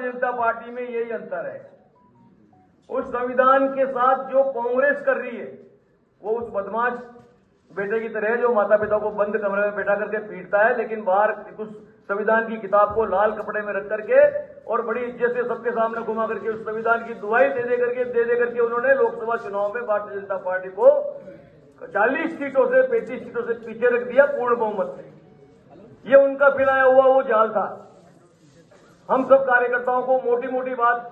Bharatiya Janata party में यही अंतर है। उस संविधान के साथ जो कांग्रेस कर रही है वो उस बदमाश बेटे की तरह है जो माता पिता को बंद कमरे में बैठा करके पीटता है, लेकिन बाहर उस संविधान की किताब को लाल कपड़े में रख करके और बड़ी इज्जत से सबके सामने घुमा करके उस संविधान की दुआई दे दे करके उन्होंने लोकसभा चुनाव में भारतीय जनता पार्टी को 40 सीटों से 35 सीटों से पीछे रख दिया पूर्ण बहुमत से। ये उनका फैलाया हुआ वो जाल था। हम सब कार्यकर्ताओं को मोटी मोटी बात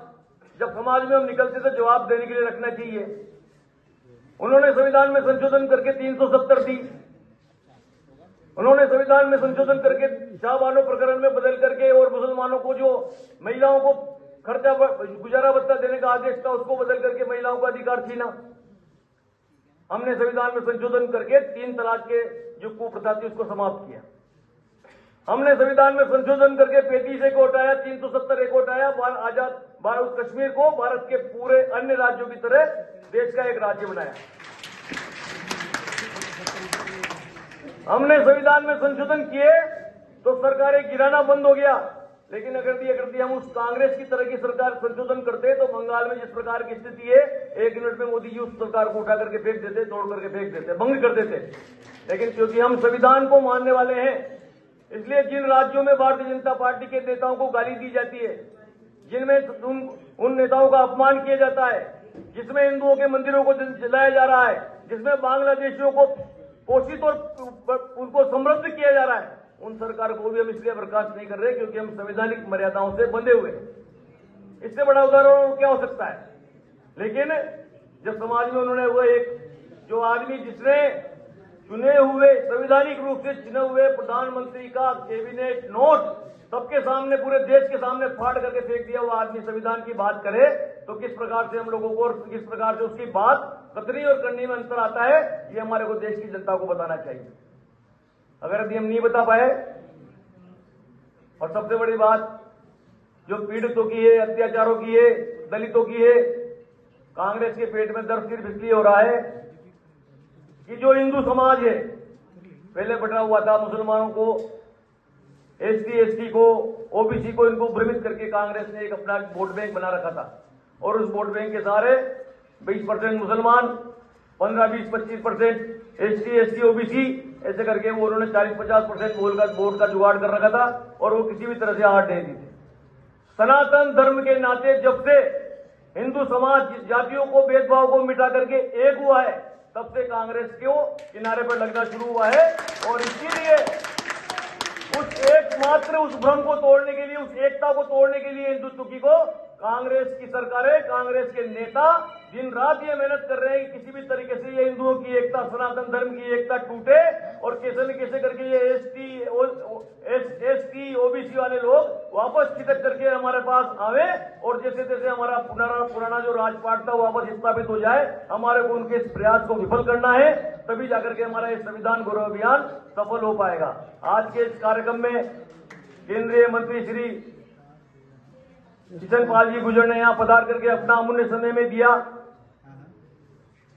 जब समाज में हम निकलते थे जवाब देने के लिए रखना चाहिए। उन्होंने संविधान में संशोधन करके 370 दी, उन्होंने संविधान में संशोधन करके शाहबानो प्रकरण में बदल करके और मुसलमानों को जो महिलाओं को खर्चा गुजारा भत्ता देने का आदेश था उसको बदल करके महिलाओं का अधिकार छीना। हमने संविधान में संशोधन करके 3 तलाक के जो कुप्रथा थी उसको समाप्त किया। हमने संविधान में संशोधन करके 35 एक हटाया, 370 एक हटाया, आजाद भारत कश्मीर को भारत के पूरे अन्य राज्यों की तरह देश का एक राज्य बनाया। हमने संविधान में संशोधन किए तो सरकारें गिराना बंद हो गया, लेकिन अगर हम उस कांग्रेस की तरह की सरकार संशोधन करते तो बंगाल में जिस प्रकार की स्थिति है 1 मिनट में मोदी जी उस सरकार को उठा करके फेंक देते, तोड़ करके फेंक देते, भंग कर देते। लेकिन क्योंकि हम संविधान को मानने वाले हैं इसलिए जिन राज्यों में भारतीय जनता पार्टी के नेताओं को गाली दी जाती है, जिनमें उन नेताओं का अपमान किया जाता है, जिसमें हिंदुओं के मंदिरों को जलाया जा रहा है, जिसमें बांग्लादेशियों को पोषित और उनको समृद्ध किया जा रहा है, उन सरकार को भी हम इसलिए बर्खास्त नहीं कर रहे क्योंकि हम संवैधानिक मर्यादाओं से बंधे हुए हैं। इससे बड़ा उदाहरण क्या हो सकता है। लेकिन जब समाज में उन्होंने वो एक जो आदमी जिसने चुने हुए संवैधानिक रूप से चुने हुए प्रधानमंत्री का कैबिनेट नोट सबके सामने पूरे देश के सामने फाड़ करके फेंक दिया, वो आदमी संविधान की बात करे तो किस प्रकार से हम लोगों को और किस प्रकार से उसकी बात कथनी और करनी में अंतर आता है, ये हमारे को देश की जनता को बताना चाहिए। अगर यदि हम नहीं बता पाए, और सबसे बड़ी बात जो पीड़ितों की है, अत्याचारों की है, दलितों की है, कांग्रेस के पेट में दर्द सिर्फ इसलिए हो रहा है कि जो हिंदू समाज है पहले बटा हुआ था, मुसलमानों को, एससी एसटी को, ओबीसी को, इनको भ्रमित करके कांग्रेस ने एक अपना वोट बैंक बना रखा था और उस वोट बैंक के सहारे 20% मुसलमान, 15-20-25% एससी एसटी ओबीसी ऐसे करके वो उन्होंने 40-50% वोट का जुगाड़ कर रखा था और वो किसी भी तरह से हार नहीं दी थी। सनातन धर्म के नाते जब से हिंदू समाज जातियों को, भेदभाव को मिटा करके एक हुआ है, तब से कांग्रेस क्यों किनारे पर लगना शुरू हुआ है। और इसीलिए उस एकमात्र उस भ्रम को तोड़ने के लिए, उस एकता को तोड़ने के लिए हिंदुत्व की को कांग्रेस की सरकारें, कांग्रेस के नेता दिन रात ये मेहनत कर रहे हैं कि किसी भी तरीके से ये हिंदुओं की एकता, सनातन धर्म की एकता टूटे और कैसे न कैसे करके ये एसटी ओबीसी वाले लोग वापस छिटक करके हमारे पास आवे और जैसे तैसे हमारा पुराना जो राजपाट था वो वापस स्थापित हो जाए। हमारे को उनके इस प्रयास को विफल करना है, तभी जाकर के हमारा ये संविधान गौरव अभियान सफल हो पाएगा। आज के इस कार्यक्रम में केंद्रीय मंत्री श्री किशन पाल जी गुर्जर ने यहाँ पधार करके अपना अमूल्य समय में दिया।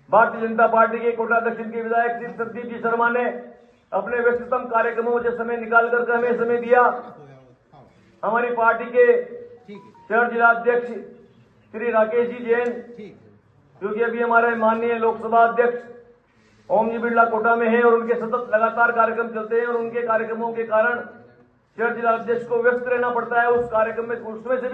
भारतीय जनता पार्टी के कोटा दक्षिण के विधायक श्री संदीप जी शर्मा ने अपने व्यस्ततम कार्यक्रमों से समय निकाल करके हमें समय दिया। हमारी पार्टी के शहर जिला अध्यक्ष श्री राकेश जी जैन, क्योंकि अभी हमारे माननीय लोकसभा अध्यक्ष ओम जी बिरला कोटा में है और उनके सतत लगातार कार्यक्रम चलते हैं और उनके कार्यक्रमों के कारण शहर जिला अध्यक्ष को व्यस्त रहना पड़ता है। उस कार्यक्रम में उसमें से भी